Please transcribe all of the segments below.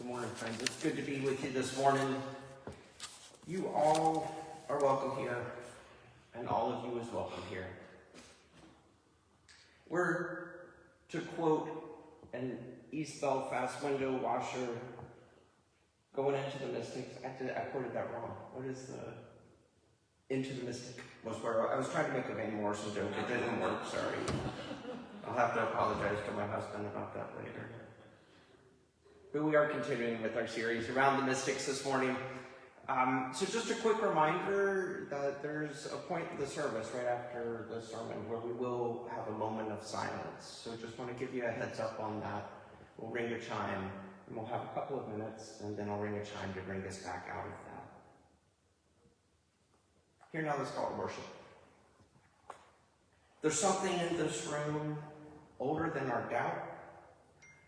Good morning, friends. It's good to be with you this morning. You all are welcome here, and all of you is welcome here. We're, to quote an East Belfast window washer, going into the Mystics. I quoted that wrong. What is the into the Mystic? Was where I was trying to make a Van Morrison joke. It didn't work. Sorry. I'll have to apologize to my husband about that later. But we are continuing with our series around the Mystics this morning. So just a quick reminder that there's a point in the service right after the sermon where we will have a moment of silence. So just want to give you a heads up on that. We'll ring a chime, and we'll have a couple of minutes, and then I'll ring a chime to bring us back out of that. Here now, let's call it worship. There's something in this room older than our doubt,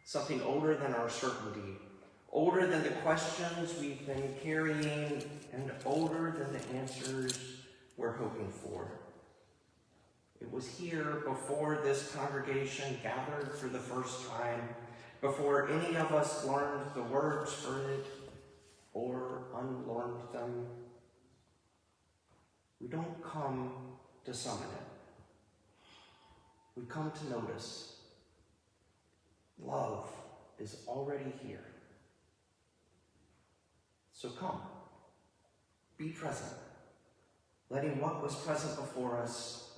something older than our certainty, older than the questions we've been carrying, and older than the answers we're hoping for. It was here before this congregation gathered for the first time, before any of us learned the words for it or unlearned them. We don't come to summon it. We come to notice. Love is already here. So come, be present, letting what was present before us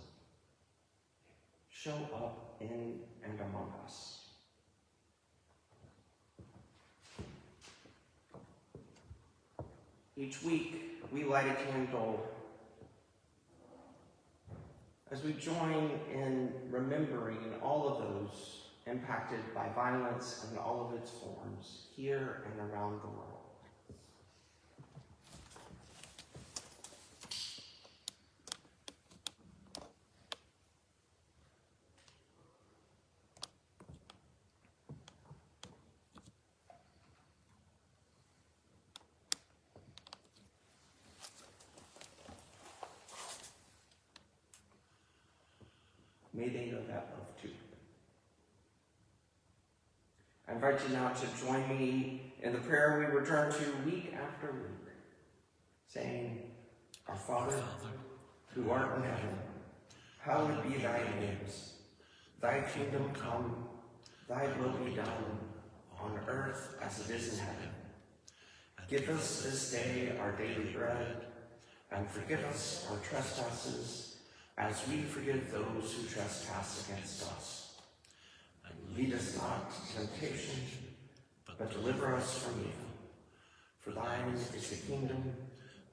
show up in and among us. Each week, we light a candle as we join in remembering all of those impacted by violence and all of its forms here and around the world. May they know that love too. I invite you now to join me in the prayer we return to week after week, saying, Our Father, who art in heaven, hallowed be thy name. Thy kingdom come, thy will be done, on earth as it is in heaven. Give us this day our daily bread, and forgive us our trespasses, as we forgive those who trespass against us. Lead us not to temptation, but deliver us from evil. For thine is the kingdom,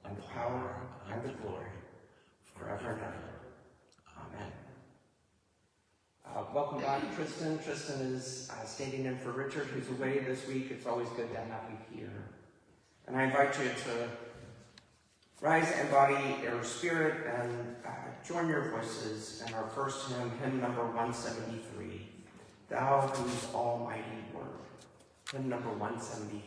and the power, and the glory, forever and ever. Amen. Welcome back, Tristan. Tristan is standing in for Richard, who's away this week. It's always good to have you here. And I invite you to rise and body your spirit and join your voices in our first hymn, hymn number 173. Thou whose almighty word. Hymn number 173.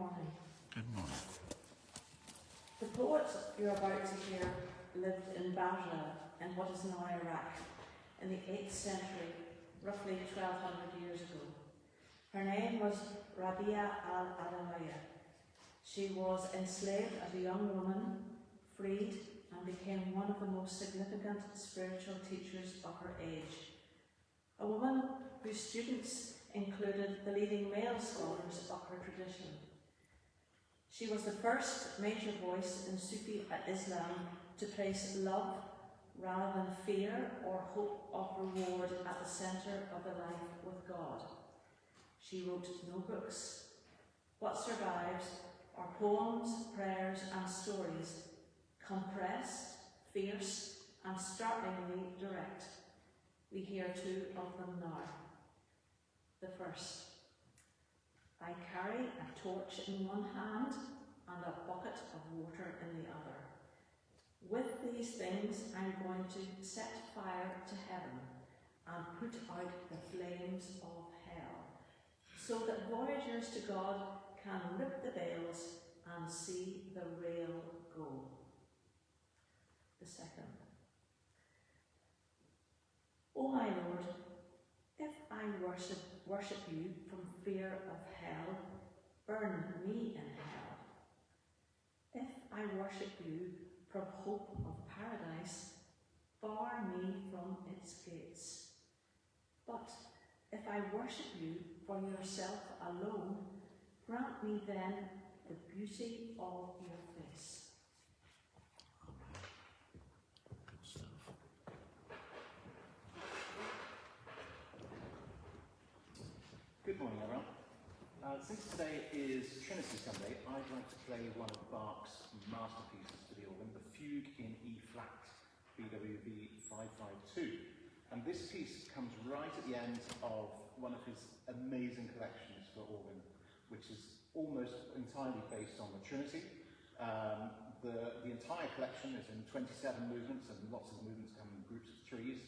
morning. Good morning. The poet you're about to hear lived in Basra, in what is now Iraq, in the 8th century, roughly 1200 years ago. Her name was Rabia al-Adawiyya. She was enslaved as a young woman, freed, and became one of the most significant spiritual teachers of her age. A woman whose students included the leading male scholars of her tradition. She was the first major voice in Sufi Islam to place love rather than fear or hope of reward at the centre of the life with God. She wrote no books. What survives are poems, prayers and stories, compressed, fierce and startlingly direct. We hear two of them now. The first. I carry a torch in one hand and a bucket of water in the other. With these things I'm going to set fire to heaven and put out the flames of hell, so that voyagers to God can rip the veils and see the rail go. The second. O my Lord, if I worship you from fear of hell, burn me in hell. If I worship you from hope of paradise, bar me from its gates. But if I worship you for yourself alone, grant me then the beauty of your face. Good morning, everyone. Since today is Trinity Sunday, I'd like to play one of Bach's masterpieces for the organ, the Fugue in E-flat, BWV 552. And this piece comes right at the end of one of his amazing collections for organ, which is almost entirely based on the Trinity. The entire collection is in 27 movements, and lots of the movements come in groups of threes.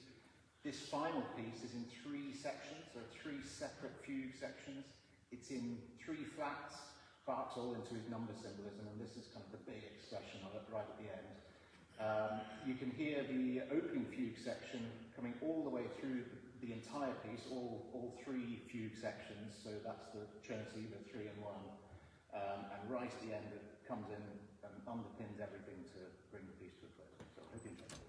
This final piece is in 3 sections. There are 3 separate fugue sections. It's in 3 flats. Bach's all into his number symbolism, and this is kind of the big expression of it right at the end. You can hear the opening fugue section coming all the way through the entire piece, all 3 fugue sections. So that's the Trinity, the 3 in 1. And right at the end, it comes in and underpins everything to bring the piece to a close. So I hope you enjoy it.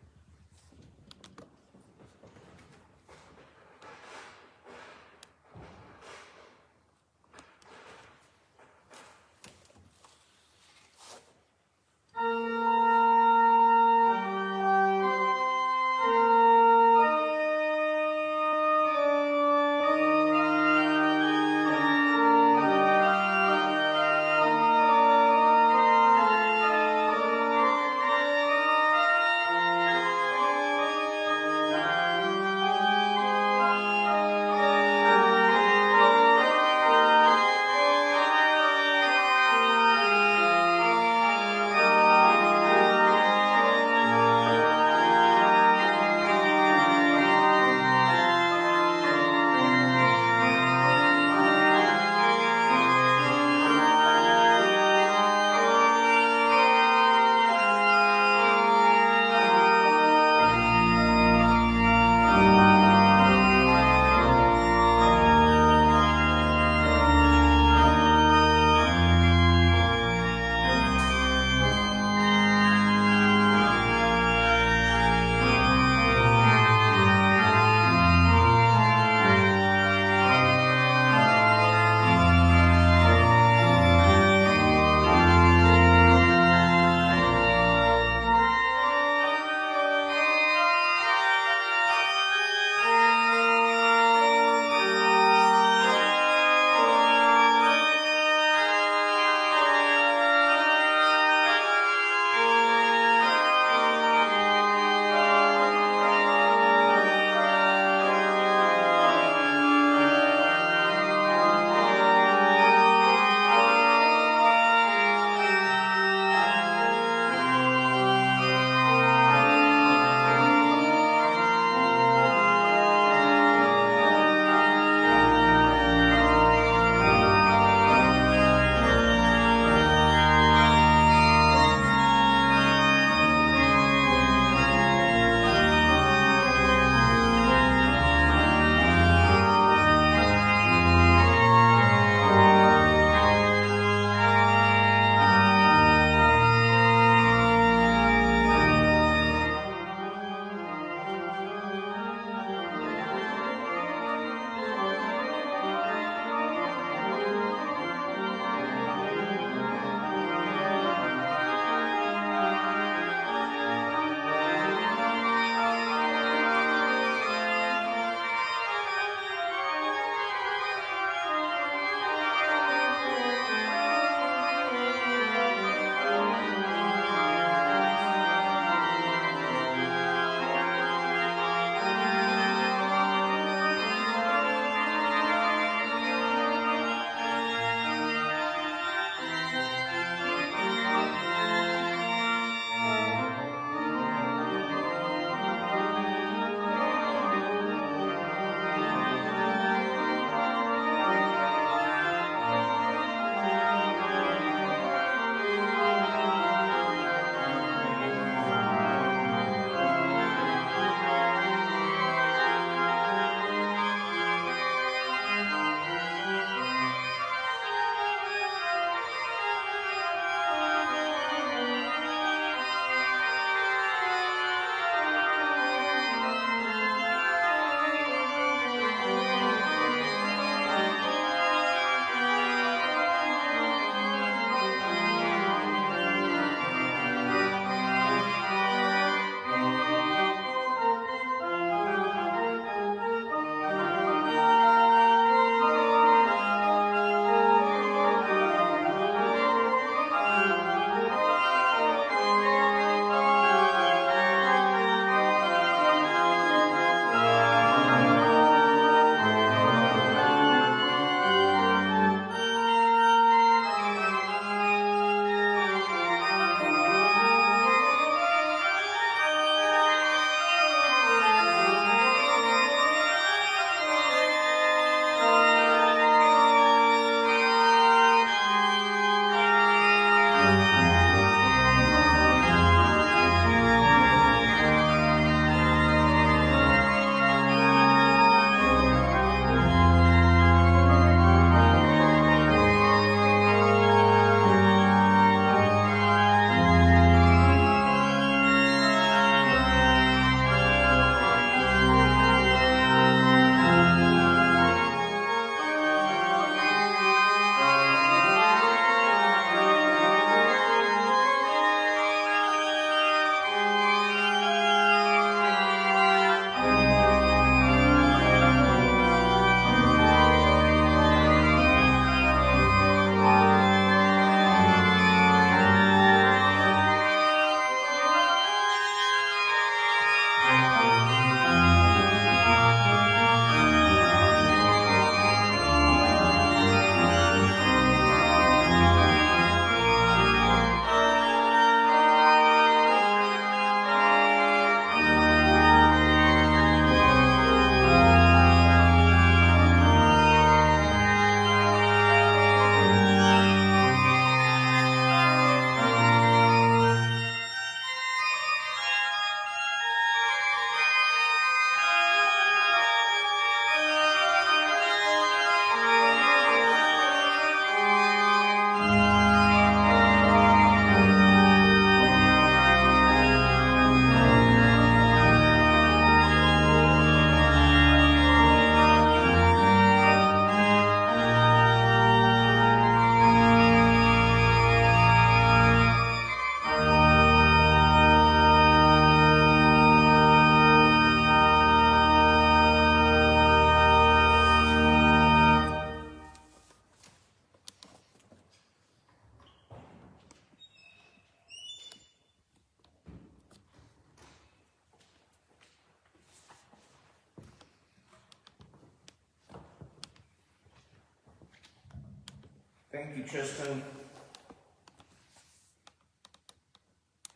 Thank you, Tristan.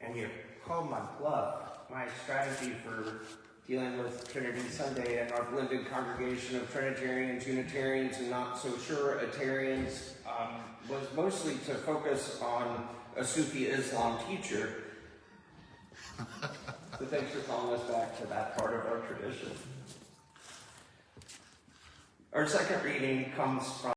And you called my bluff. My strategy for dealing with Trinity Sunday and our blended congregation of Trinitarians, Unitarians, and not so sure Atarians was mostly to focus on a Sufi Islam teacher. So thanks for calling us back to that part of our tradition. Our second reading comes from